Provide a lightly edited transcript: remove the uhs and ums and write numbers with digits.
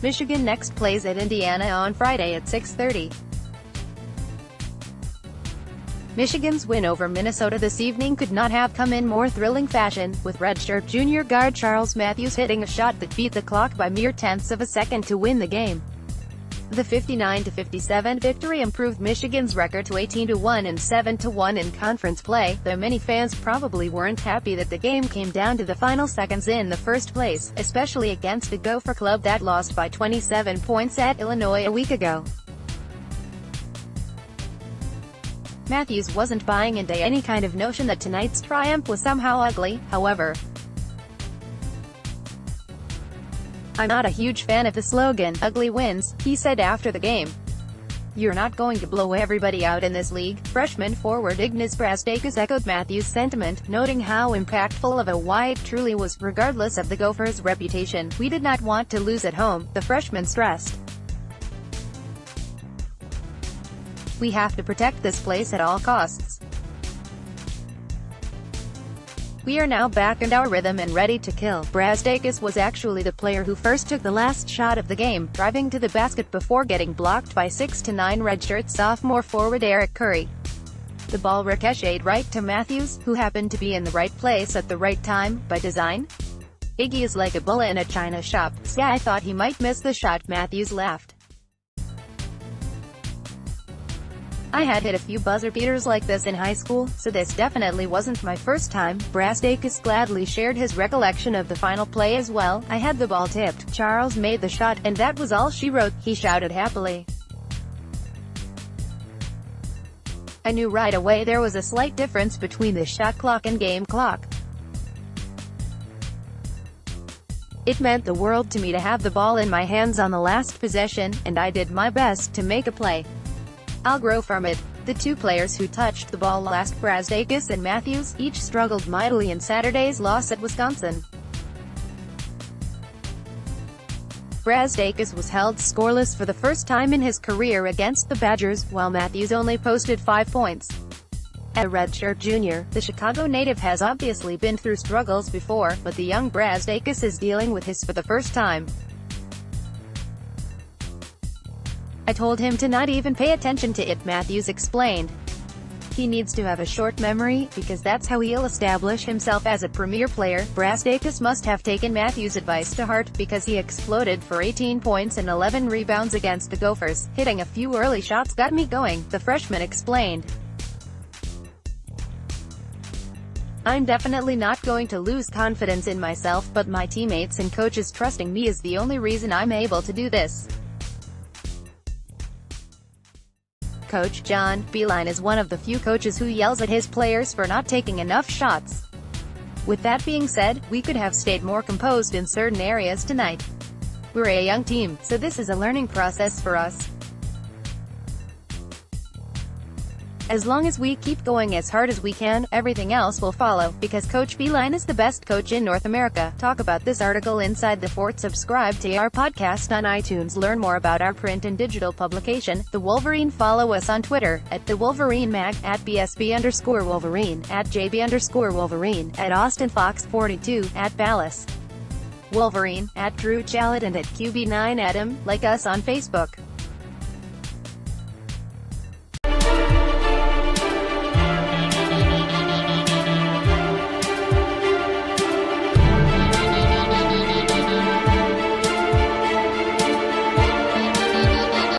Michigan next plays at Indiana on Friday at 6:30. Michigan's win over Minnesota this evening could not have come in more thrilling fashion, with redshirt junior guard Charles Matthews hitting a shot that beat the clock by mere tenths of a second to win the game. The 59-57 victory improved Michigan's record to 18-1 and 7-1 in conference play, though many fans probably weren't happy that the game came down to the final seconds in the first place, especially against the Gopher club that lost by 27 points at Illinois a week ago. Matthews wasn't buying into any kind of notion that tonight's triumph was somehow ugly, however. "I'm not a huge fan of the slogan, 'ugly wins,'" he said after the game. "You're not going to blow everybody out in this league." Freshman forward Ignas Brazdeikis echoed Matthews' sentiment, noting how impactful of a why it truly was, regardless of the Gophers' reputation. "We did not want to lose at home," the freshman stressed. "We have to protect this place at all costs. We are now back in our rhythm and ready to kill." Brazdeikis was actually the player who first took the last shot of the game, driving to the basket before getting blocked by 6'9" redshirt sophomore forward Eric Curry. The ball ricocheted right to Matthews, who happened to be in the right place at the right time, by design. "Iggy is like a bull in a china shop. Yeah, I thought he might miss the shot," Matthews laughed. "I had hit a few buzzer beaters like this in high school, so this definitely wasn't my first time." Brazdeikis gladly shared his recollection of the final play as well. "I had the ball tipped, Charles made the shot, and that was all she wrote," he shouted happily. "I knew right away there was a slight difference between the shot clock and game clock. It meant the world to me to have the ball in my hands on the last possession, and I did my best to make a play. I'll grow from it." The two players who touched the ball last, Brazdeikis and Matthews, each struggled mightily in Saturday's loss at Wisconsin. Brazdeikis was held scoreless for the first time in his career against the Badgers, while Matthews only posted 5 points. As a redshirt junior, the Chicago native has obviously been through struggles before, but the young Brazdeikis is dealing with his for the first time. "I told him to not even pay attention to it," Matthews explained. "He needs to have a short memory, because that's how he'll establish himself as a premier player." Brazdeikis must have taken Matthews' advice to heart, because he exploded for 18 points and 11 rebounds against the Gophers. "Hitting a few early shots got me going," the freshman explained. "I'm definitely not going to lose confidence in myself, but my teammates and coaches trusting me is the only reason I'm able to do this." Coach John Beilein is one of the few coaches who yells at his players for not taking enough shots. "With that being said, we could have stayed more composed in certain areas tonight. We're a young team, so this is a learning process for us. As long as we keep going as hard as we can, everything else will follow, because Coach Beilein is the best coach in North America." Talk about this article inside the fort. Subscribe to our podcast on iTunes. Learn more about our print and digital publication, The Wolverine. Follow us on Twitter, at The Wolverine Mag, at BSB_Wolverine, at JB_Wolverine, at AustinFox42, at Ballas Wolverine, at Drew Chalet, and at QB9 Adam. Like us on Facebook.